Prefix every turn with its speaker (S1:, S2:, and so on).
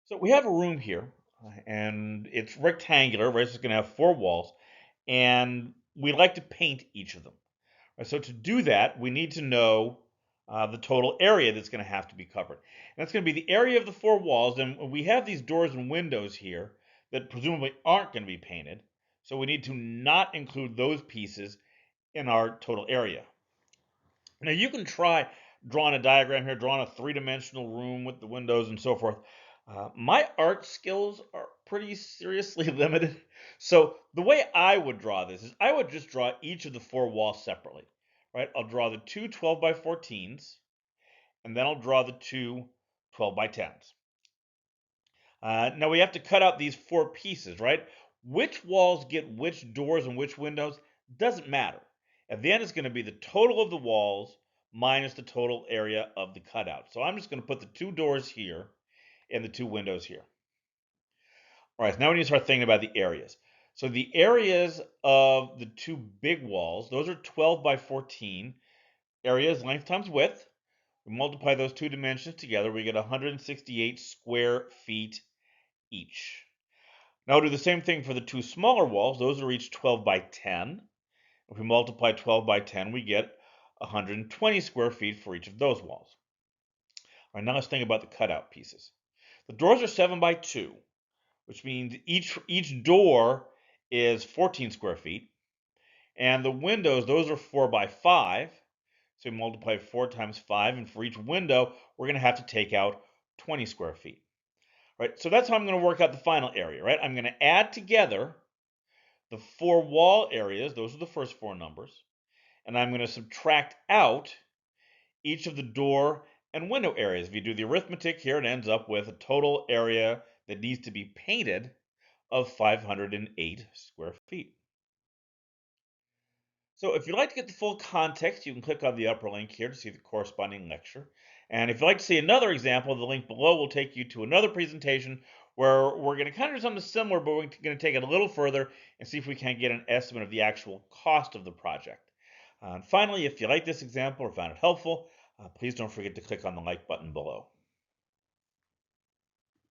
S1: So we have a room here, and it's rectangular, right? So it's going to have four walls, and we like to paint each of them. Right? So to do that, we need to know the total area that's going to have to be covered. And that's going to be the area of the four walls. And we have these doors and windows here that presumably aren't going to be painted. So we need to not include those pieces in our total area. Now you can try drawing a diagram here, drawing a three-dimensional room with the windows and so forth. My art skills are pretty seriously limited. So the way I would draw this is I would just draw each of the four walls separately, right? I'll draw the two 12 by 14s, and then I'll draw the two 12 by 10s. Now we have to cut out these four pieces, right? Which walls get which doors and which windows doesn't matter. At the end, it's going to be the total of the walls minus the total area of the cutout. So I'm just going to put the two doors here and the two windows here. All right, so now we need to start thinking about the areas. So the areas of the two big walls, those are 12 by 14. Areas, length times width. We multiply those two dimensions together, we get 168 square feet each. Now we'll do the same thing for the two smaller walls. Those are each 12 by 10. If we multiply 12 by 10, we get 120 square feet for each of those walls. All right, now let's think about the cutout pieces. The doors are 7 by 2, which means each door is 14 square feet. And the windows, those are 4 by 5. So we multiply 4 times 5, and for each window, we're going to have to take out 20 square feet. Right? So that's how I'm going to work out the final area, right? I'm going to add together the four wall areas, those are the first four numbers, and I'm going to subtract out each of the door and window areas. If you do the arithmetic here, it ends up with a total area that needs to be painted of 508 square feet. So if you'd like to get the full context, you can click on the upper link here to see the corresponding lecture. And if you'd like to see another example, the link below will take you to another presentation where we're going to kind of do something similar, but we're going to take it a little further and see if we can get an estimate of the actual cost of the project. And finally, if you like this example or found it helpful, please don't forget to click on the like button below.